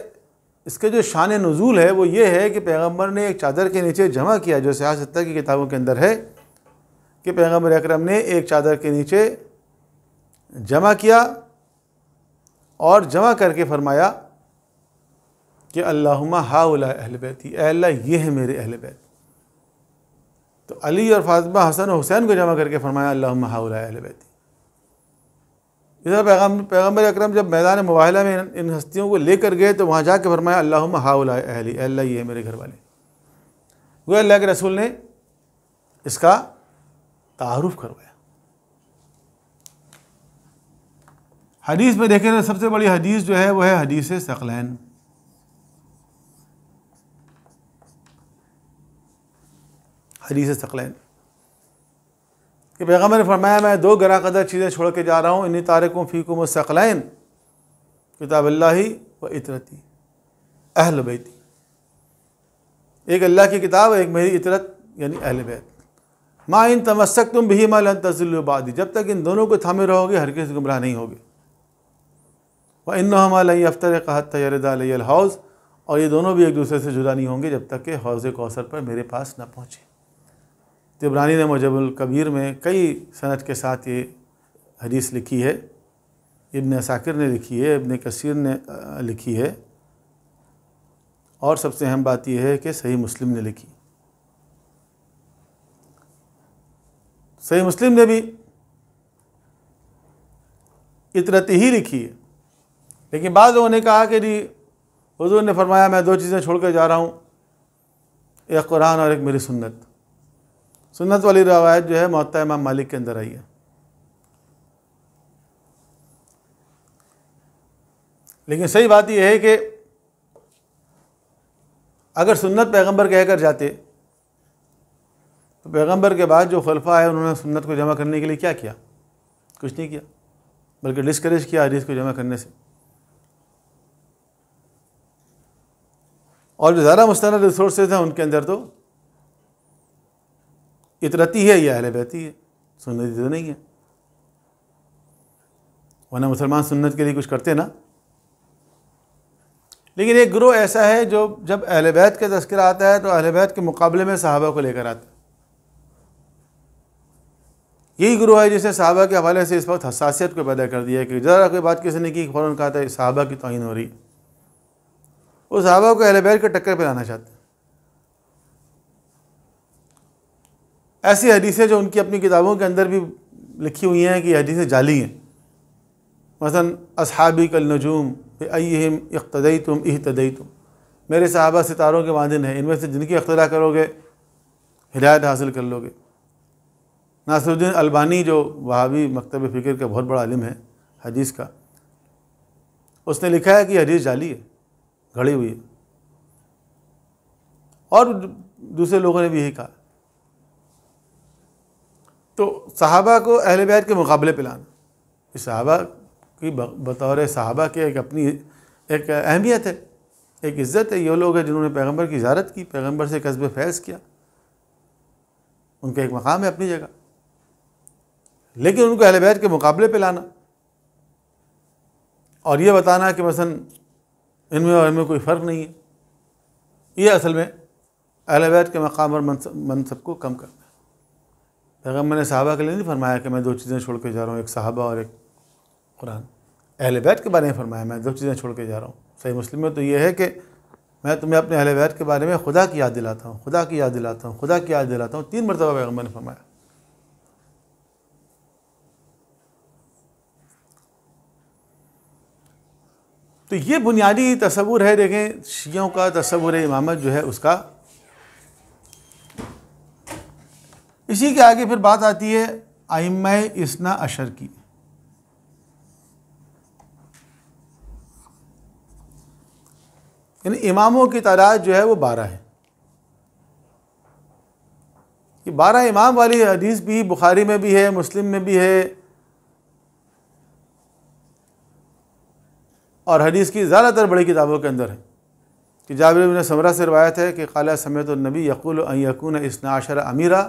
[SPEAKER 2] اس کے جو شان نزول ہے وہ یہ ہے کہ پیغمبر نے ایک چادر کے نیچے جمع کیا، جو سیاہ ستہ کی کتابوں کے اندر ہے کہ پیغمبر اکرم نے ایک چادر کے نیچے جمع کیا اور جمع کر کے فرمایا کہ اللہم ہؤلاء اہل بیتی، اے اللہ یہ ہے میرے اہل بیت۔ تو علی اور فاطمہ، حسن و حسین کو جمع کر کے فرمایا اللہم ہؤلاء اہل بیتی۔ ادھر پیغمبر اکرم جب میدان مباہلہ میں ان ہستیوں کو لے کر گئے تو وہاں جا کے فرمایا اللہم ہؤلاء اہلی، اے اللہ یہ ہے میرے گھر والے۔ وہ اللہ کے رسول نے اس کا تعارف کروایا۔ حدیث میں دیکھیں تو سب سے بڑی حدیث جو ہے وہ ہے حدیث ثقلین۔ حدیث ثقلین کہ پیغمبر نے فرمایا میں دو گراں قدر چیزیں چھوڑ کے جا رہا ہوں، انی تارکم فیکم الثقلین، کتاب اللہ و عطرتی اہل بیتی۔ ایک اللہ کی کتاب، ایک میری عطرت یعنی اہل بیت۔ ما ان تمسکتم بہما لن تضلوا بعدی، جب تک ان دونوں کو تھامے رہو گے ہرگز گمراہ نہیں ہوگے۔ وانہما لن یفترقا حتی یرد علی الحوض، اور یہ دونوں بھی ایک دوسرے سے جدا نہیں ہوں گے جب تک کہ حوض کوثر پر میرے پاس نہ پہنچے۔ طبرانی نے معجم الکبیر میں کئی سند کے ساتھ یہ حدیث لکھی ہے، ابن عساکر نے لکھی ہے، ابن کثیر نے لکھی ہے، اور سب سے اہم بات یہ ہے کہ صحیح مسلم نے لکھی۔ صحیح مسلم نے بھی عطرت ہی لکھی ہے، لیکن بعض لوگوں نے کہا کہ جی حضور نے فرمایا میں دو چیزیں چھوڑ کے جا رہا ہوں، ایک قرآن اور ایک میری سنت۔ سنت والی روایت جو ہے موطا امام مالک کے اندر آئی ہے، لیکن صحیح بات یہ ہے کہ اگر سنت پیغمبر کہہ کر جاتے تو پیغمبر کے بعد جو خلفاء آئے انہوں نے سنت کو جمع کرنے کے لیے کیا کیا؟ کچھ نہیں کیا، بلکہ ڈسکریج کیا حدیث کو جمع کرنے سے۔ اور جو زیادہ مستند ریسورسز ہیں ان کے اندر تو عطرتی ہے یا اہل بیتی ہے، سنت تو نہیں ہے، ورنہ مسلمان سنت کے لیے کچھ کرتے نا۔ لیکن ایک گروہ ایسا ہے جو جب اہل بیت کا تذکرہ آتا ہے تو اہل بیت کے مقابلے میں صحابہ کو لے کر آتا ہے۔ یہی گروہ ہے جسے صحابہ کے حوالے سے اس وقت حساسیت کو پیدا کر دیا ہے کہ ذرا کوئی بات کسی نے کی فوراً کہا تھا صحابہ کی توہین ہو رہی ہے۔ وہ صحابہ کو اہل بیت کا ٹکر پلانا چاہتے ہیں. ایسی حدیثیں جو ان کی اپنی کتابوں کے اندر بھی لکھی ہوئی ہیں کہ یہ حدیثیں جعلی ہیں. مثلا اصحابی کالنجوم بأیہم اقتدیتم اہتدیتم، میرے صحابہ ستاروں کے مانند ہیں، ان میں سے جن کی اقتداء کرو گے ہدایت حاصل کر لو گے. ناصر الدین البانی جو وہابی مکتب فکر کا بہت بڑا عالم ہے حدیث کا، اس نے لکھا ہے کہ یہ حدیث جعلی ہے، گھڑی ہوئی ہے. اور دوسرے لوگوں نے بھی یہی کہا. تو صحابہ کو اہل بیت کے مقابلے پہ لانا، اس صحابہ کی بطور صحابہ کے ایک اپنی ایک اہمیت ہے، ایک عزت ہے. یہ لوگ ہیں جنہوں نے پیغمبر کی زیارت کی، پیغمبر سے کسب فیض کیا، ان کا ایک مقام ہے اپنی جگہ. لیکن ان کو اہل بیت کے مقابلے پہ لانا اور یہ بتانا کہ مثلا ان میں اور ان میں کوئی فرق نہیں ہے، یہ اصل میں اہل بیت کے مقام اور منصب کو کم کرنا ہے. پیغمبر نے صحابہ کے لیے نہیں فرمایا کہ میں دو چیزیں چھوڑ کے جا رہا ہوں، ایک صحابہ اور ایک قرآن. اہل بیت کے بارے میں فرمایا میں دو چیزیں چھوڑ کے جا رہا ہوں. صحیح مسلم میں تو یہ ہے کہ میں تمہیں اپنے اہل بیت کے بارے میں خدا کی یاد دلاتا ہوں، خدا کی یاد دلاتا ہوں، خدا کی یاد دلاتا ہوں. 3 مرتبہ پیغمبر نے فرمایا. تو یہ بنیادی تصور ہے. دیکھیں شیعوں کا تصور امامت جو ہے اس کا. اسی کے آگے پھر بات آتی ہے ائمہ اثنا عشر کی. یعنی اماموں کی تعداد جو ہے وہ 12 ہے. یہ 12 امام والی حدیث بھی بخاری میں بھی ہے، مسلم میں بھی ہے، اور حدیث کی زیادہ تر بڑی کتابوں کے اندر ہے. کہ جابر بن سمرہ سے روایت ہے کہ قال سمعت النبی یقول ان یکون 12 امیرا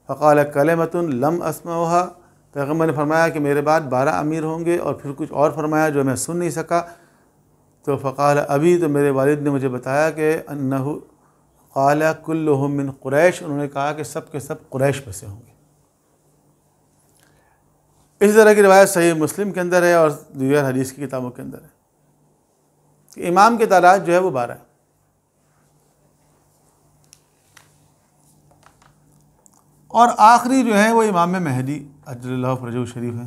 [SPEAKER 2] فقال کلمۃ لم اسمعها. پیغمبر نے فرمایا کہ میرے بعد 12 امیر ہوں گے، اور پھر کچھ اور فرمایا جو میں سن نہیں سکا. تو فقال ابھی، تو میرے والد نے مجھے بتایا کہ انہ قال کلہم من قریش، انہوں نے کہا کہ سب کے سب قریش میں سے ہوں گے. اس طرح کی روایت صحیح مسلم کے اندر ہے اور دیگر حدیث کی کتابوں کے اندر ہے کہ امام کی تعداد جو ہے وہ 12 ہے. اور آخری جو ہے وہ امام مہدی عجل اللہ فرجہ شریف ہے.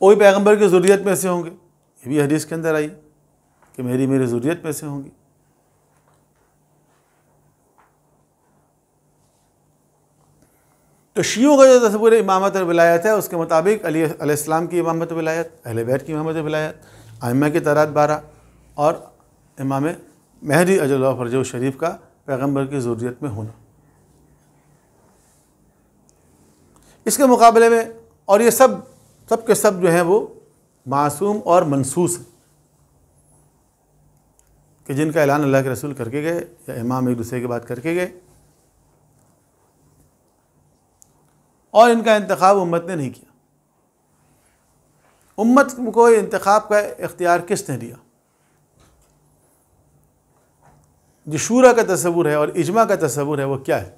[SPEAKER 2] وہی پیغمبر کی ذریت میں سے ہوں گے، یہ بھی حدیث کے اندر آئی کہ میری ذریت میں سے ہوں گی. تو شیعوں کا جو تصور امامت اور ولایت ہے اس کے مطابق علی علیہ السلام کی امامت و ولایت، اہل بیت کی امامت و ولایت، ائمہ کی تعداد 12 اور امام مہدی عجل اللہ فرجہ شریف کا پیغمبر کی ذریت میں ہونا. اس کے مقابلے میں اور یہ سب کے سب جو ہیں وہ معصوم اور منصوص ہیں کہ جن کا اعلان اللہ کے رسول کر کے گئے یا امام ایک دوسرے کی بات کر کے گئے، اور ان کا انتخاب امت نے نہیں کیا. امت کو انتخاب کا اختیار کس نے دیا؟ جو شورا کا تصور ہے اور اجماع کا تصور ہے وہ کیا ہے؟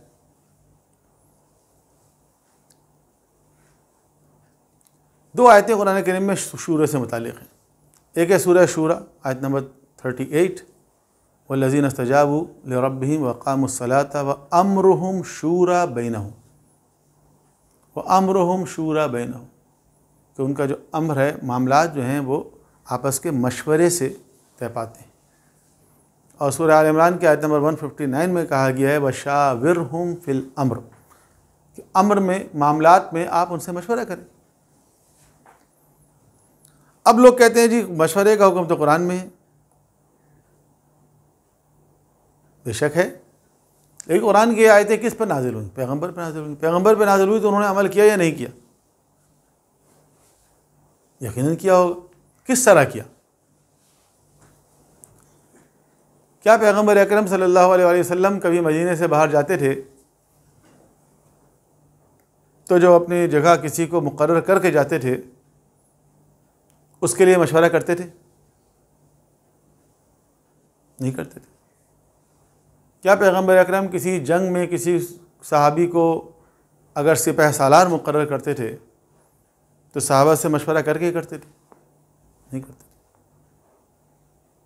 [SPEAKER 2] دو آیتیں قرآن کریم میں شورا سے متعلق ہیں. ایک ہے سورہ شورا آیت نمبر 38، والذین استجابوا لربہم وقاموا الصلاۃ وامرہم شورا بینہم، وامرہم شورا بینہم، کہ ان کا جو امر ہے، معاملات جو ہیں وہ آپس کے مشورے سے طے پاتے ہیں. اور سورہ آل عمران کی آیت نمبر 159 میں کہا گیا ہے وشاورہم فی الامر، کہ امر میں، معاملات میں آپ ان سے مشورہ کریں. اب لوگ کہتے ہیں جی مشورے کا حکم تو قرآن میں ہے. بے شک ہے، لیکن قرآن کی آیتیں کس پر نازل ہوئیں؟ پیغمبر پر نازل ہوئیں. پیغمبر پر نازل ہوئی تو انہوں نے عمل کیا یا نہیں کیا؟ یقیناً کیا ہوگا. کس طرح کیا؟ کیا پیغمبر اکرم صلی اللہ علیہ وسلم کبھی مدینے سے باہر جاتے تھے تو جو اپنی جگہ کسی کو مقرر کر کے جاتے تھے اس کے لیے مشورہ کرتے تھے؟ نہیں کرتے تھے. کیا پیغمبر اکرم کسی جنگ میں کسی صحابی کو اگر سپہ سالار مقرر کرتے تھے تو صحابہ سے مشورہ کر کے کرتے تھے؟ نہیں کرتے تھے۔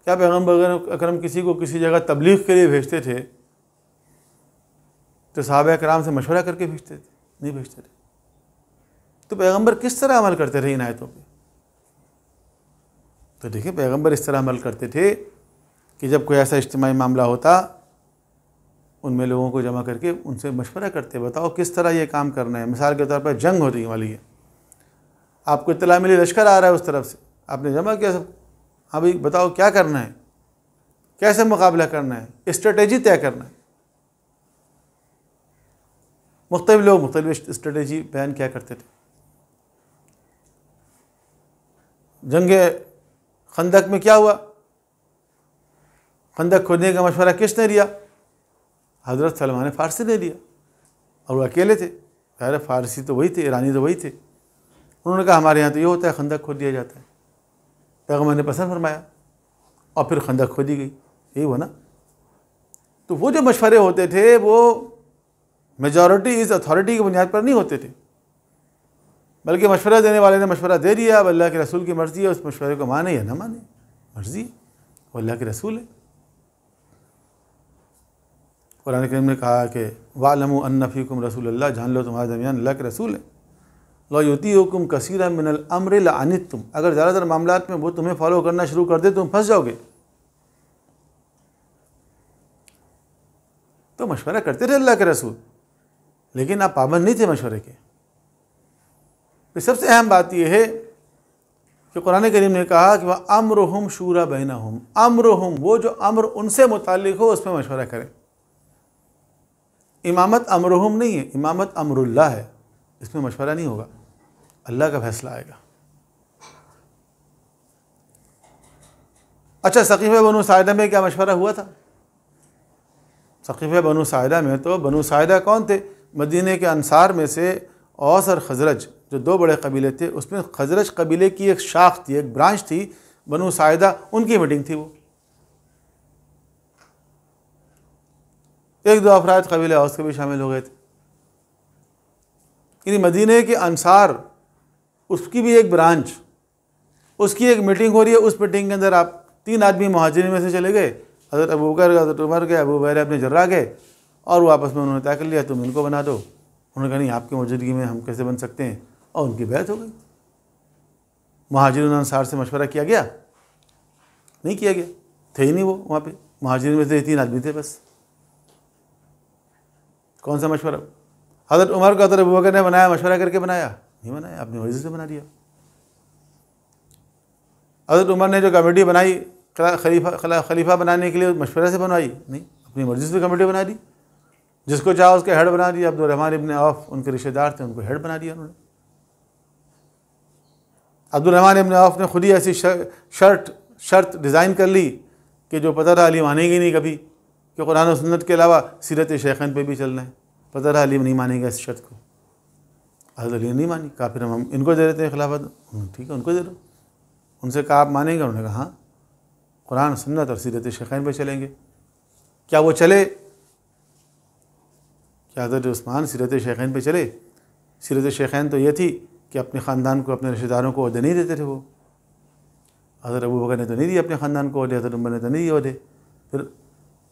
[SPEAKER 2] کیا پیغمبر اکرم کسی کو کسی جگہ تبلیغ کے لیے بھیجتے تھے تو صحابہ کرام سے مشورہ کر کے بھیجتے تھے؟ نہیں بھیجتے تھے۔ تو پیغمبر کس طرح عمل کرتے تھے ان آیتوں پہ؟ تو دیکھیں پیغمبر اس طرح عمل کرتے تھے کہ جب کوئی ایسا اجتماعی معاملہ ہوتا ان میں لوگوں کو جمع کر کے ان سے مشورہ کرتے، بتاؤ کس طرح یہ کام کرنا ہے۔ مثال کے طور پر جنگ ہوتی والی ہے، آپ کو اطلاع ملی لشکر آ رہا ہے اس طرف سے، آپ نے جمع کیا سب، ہاں بھائی بتاؤ کیا کرنا ہے، کیسے مقابلہ کرنا ہے، اسٹریٹجی طے کرنا ہے۔ مختلف لوگ مختلف اسٹریٹجی بیان کیا کرتے تھے۔ جنگ خندق میں کیا ہوا؟ خندق کھودنے کا مشورہ کس نے دیا؟ حضرت سلمان فارسی نے دیا، اور وہ اکیلے تھے، ظاہر فارسی تو وہی تھے، ایرانی تو وہی تھے۔ انہوں نے کہا ہمارے یہاں تو یہ ہوتا ہے، خندق کھود دیا جاتا ہے۔ پیغمبر نے پسند فرمایا اور پھر خندق کھودی گئی، یہی ہوا نا۔ تو وہ جو مشورے ہوتے تھے وہ میجورٹی از اتھارٹی کی بنیاد پر نہیں ہوتے تھے، بلکہ مشورہ دینے والے نے مشورہ دے دیا، اب اللہ کے رسول کی مرضی ہے، اس مشورے کو مانے یا نہ مانے، مرضی ہے، وہ اللہ کے رسول ہے۔ قرآن کریم نے کہا کہ وَاعْلَمُوا أَنَّ فِيكُمْ رَسُولَ اللَّهِ، جان لو تمہارے درمیان اللہ کے رسول ہے۔ لَوْ يُطِيعُكُمْ كَثِيرًا مِنَ الْأَمْرِ لَعَنِتُّمْ، اگر زیادہ تر معاملات میں وہ تمہیں فالو کرنا شروع کر دے تم پھنس جاؤ گے۔ تو مشورہ کرتے تھے اللہ کے رسول، لیکن آپ پابند نہیں تھے مشورے کے۔ پھر سب سے اہم بات یہ ہے کہ قرآن کریم نے کہا کہ وَأَمْرُهُمْ شُورَى بَيْنَهُمْ، امرہم، وہ جو امر ان سے متعلق ہو اس میں مشورہ کریں۔ امامت امرہم نہیں ہے، امامت امر اللہ ہے، اس میں مشورہ نہیں ہوگا، اللہ کا فیصلہ آئے گا۔ اچھا، ثقیفہ بنو ساعدہ میں کیا مشورہ ہوا تھا؟ ثقیفہ بنو ساعدہ میں تو بنو ساعدہ کون تھے؟ مدینہ کے انصار میں سے اوس اور خزرج جو دو بڑے قبیلے تھے، اس میں خزرج قبیلے کی ایک شاخ تھی، ایک برانچ تھی بنو ساعدہ، ان کی میٹنگ تھی۔ وہ ایک دو افراد قبیلے اوس کے بھی شامل ہو گئے تھے، یعنی مدینہ کے انصار اس کی بھی ایک برانچ، اس کی ایک میٹنگ ہو رہی ہے۔ اس میٹنگ کے اندر آپ 3 آدمی مہاجرین میں سے چلے گئے، حضرت ابوبکر گئے، حضرت عمر گئے، ابو عبیدہ ابن جراح گئے، اور وہ آپس میں انہوں نے طے کر لیا تم ان کو بنا دو۔ انہوں نے کہا نہیں، آپ کی موجودگی میں ہم کیسے بن سکتے ہیں، اور ان کی بیعت ہو گئی۔ مہاجرین انصار سے مشورہ کیا گیا؟ نہیں کیا گیا، تھے ہی نہیں وہ وہاں پہ، مہاجرین میں سے 3 آدمی تھے بس، کون سا مشورہ؟ حضرت عمر کو حضرت ابوبکر نے بنایا، مشورہ کر کے بنایا؟ نہیں بنایا، اپنی مرضی سے بنا دیا۔ حضرت عمر نے جو کمیٹی بنائی خلیفہ بنانے کے لیے، مشورے سے بنوائی؟ نہیں، اپنی مرضی سے کمیٹی بنا دی، جس کو چاہا اس کے ہیڈ بنا دیا۔ عبدالرحمن ابن عوف ان کے رشتہ دار تھے، ان کو ہیڈ بنا دیا انہوں نے۔ عبدالرحمن ابن عوف نے خود ہی ایسی شرط ڈیزائن کر لی کہ جو پتہ تھا علی مانیں گے نہیں کبھی، کہ قرآن و سنت کے علاوہ سیرت شیخین پہ بھی چلنا ہے، پتہ تھا علی نہیں مانیں گے اس شرط کو۔ حضرت علی نے نہیں مانی، کہا پھر ہم ان کو دے دیتے ہیں خلافت۔ ٹھیک ہے، ان کو دے دو۔ ان سے کہا آپ مانیں گے؟ انہوں نے کہا ہاں، قرآن سنت اور سیرت شیخین پہ چلیں گے۔ کیا وہ چلے؟ کیا حضرت عثمان سیرت شیخین پہ چلے؟ سیرت شیخین تو یہ تھی کہ اپنے خاندان کو، اپنے رشتہ داروں کو عہدے نہیں دیتے تھے وہ۔ حضرت ابوبکر نے تو نہیں دی اپنے خاندان کو عہدے، حضرت عمر نے تو نہیں دی عہدے، پھر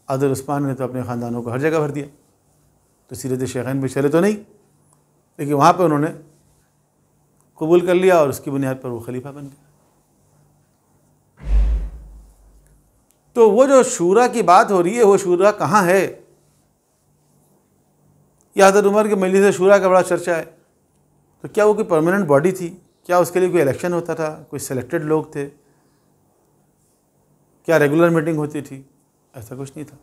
[SPEAKER 2] حضرت عثمان نے تو اپنے خاندانوں کو ہر جگہ بھر دیا۔ تو سیرت شیخین پہ چلے تو نہیں، لیکن وہاں پہ انہوں نے قبول کر لیا اور اس کی بنیاد پر وہ خلیفہ بن گیا۔ تو وہ جو شورا کی بات ہو رہی ہے، وہ شورا کہاں ہے؟ یا حضرت عمر کے مجلس شورا کا بڑا چرچہ ہے، تو کیا وہ کوئی پرماننٹ باڈی تھی؟ کیا اس کے لیے کوئی الیکشن ہوتا تھا؟ کوئی سلیکٹڈ لوگ تھے؟ کیا ریگولر میٹنگ ہوتی تھی؟ ایسا کچھ نہیں تھا۔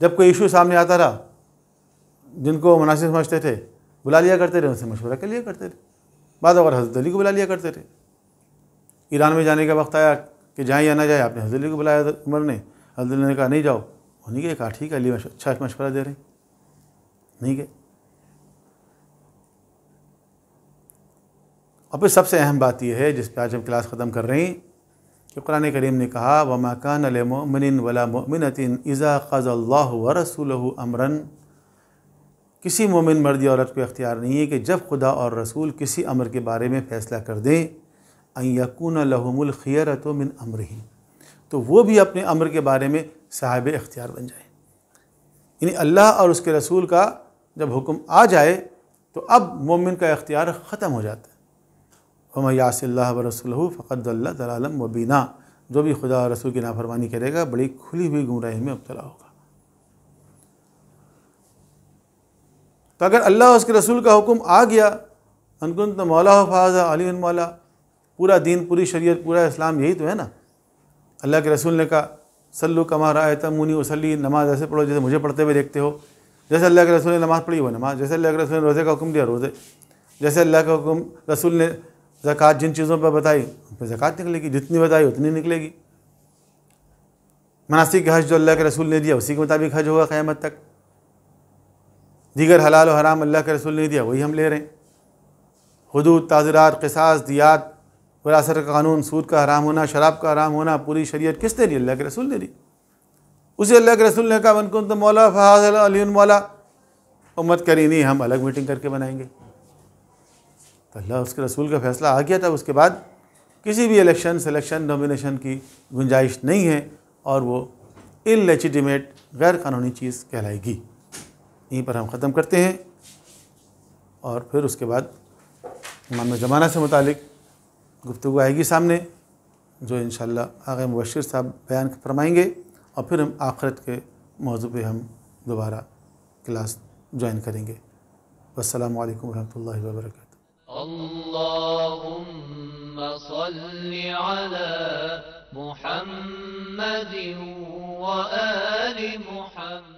[SPEAKER 2] جب کوئی ایشو سامنے آتا رہا، جن کو مناسب سمجھتے تھے بلا لیا کرتے تھے، ان سے مشورہ کر لیا کرتے تھے۔ بعض اوقات حضرت علی کو بلا لیا کرتے تھے۔ ایران میں جانے کا وقت آیا کہ جائیں یا نہ جائیں، آپ نے حضرت علی کو بلایا، حضرت عمر نے، حضرت علی نے کہا نہیں جاؤ، انہیں کے کہا ٹھیک ہے، علی اچھا مشورہ دے رہے ہیں، نہیں گئے۔ اور پھر سب سے اہم بات یہ ہے جس پہ آج ہم کلاس ختم کر رہے ہیں کہ قرآن کریم نے کہا وَمَا كَانَ لِمُؤْمِنٍ وَلَا مُؤْمِنَةٍ إِذَا قَضَى اللَّهُ وَرَسُولُهُ أَمْرًا، کسی مومن مرد یا عورت کو اختیار نہیں ہے کہ جب خدا اور رسول کسی امر کے بارے میں فیصلہ کر دیں ان یکون لہم الخیرۃ من امرہم، تو وہ بھی اپنے امر کے بارے میں صاحب اختیار بن جائیں۔ یعنی اللہ اور اس کے رسول کا جب حکم آ جائے تو اب مومن کا اختیار ختم ہو جاتا ہے۔ وَمَن یعص اللہ وَرَسُولَهُ فَقَدْ ضَلَّ ضَلَالًا مُبِینًا، جو بھی خدا اور رسول کی نافرمانی کرے گا بڑی کھلی ہوئی گمراہی میں مبتلا ہوگا۔ تو اگر اللہ اور اس کے رسول کا حکم آ گیا ان کنتم مولاہ فہذا علی مولا، پورا دین، پوری شریعت، پورا اسلام یہی تو ہے نا۔ اللہ کے رسول نے کہا صلو کما رأیتمونی اصلی، نماز ایسے پڑھو جیسے مجھے پڑھتے ہوئے دیکھتے ہو۔ جیسے اللہ کے رسول نے نماز پڑھی وہ نماز، جیسے اللہ کے رسول نے روزے کا حکم دیا روزے، جیسے اللہ کا حکم رسول نے زکوٰۃ جن چیزوں پہ بتائی ان پہ زکوٰۃ نکلے گی، جتنی بتائی اتنی نکلے گی۔ مناسک حج جو اللہ کے رسول نے دیا اسی کے مطابق حج ہوگا قیامت تک۔ دیگر حلال و حرام اللہ کے رسول نے دیا وہی ہم لے رہے ہیں۔ حدود، تعزیرات، قصاص، دیات، وراثت کا قانون، سود کا حرام ہونا، شراب کا حرام ہونا، پوری شریعت کس نے دی؟ اللہ کے رسول نے دی۔ اسی اللہ کے رسول نے کہا من کنتم مولا فہذا علی مولا، امت کری نہیں ہم الگ میٹنگ کر کے بنائیں گے۔ تو اللہ اس کے رسول کا فیصلہ آ گیا تھا، اس کے بعد کسی بھی الیکشن، سلیکشن، نومینیشن کی گنجائش نہیں ہے، اور وہ ان لیجیٹیمیٹ، غیر قانونی چیز کہلائے گی۔ یہیں پر ہم ختم کرتے ہیں، اور پھر اس کے بعد امام زمانہ سے متعلق گفتگو آئے گی سامنے، جو انشاءاللہ آغا مبشر صاحب بیان فرمائیں گے، اور پھر ہم آخرت کے موضوع پہ ہم دوبارہ کلاس جوائن کریں گے۔ والسلام علیکم ورحمۃ اللہ وبرکاتہ۔
[SPEAKER 3] اللهم صل على محمد وآل محمد۔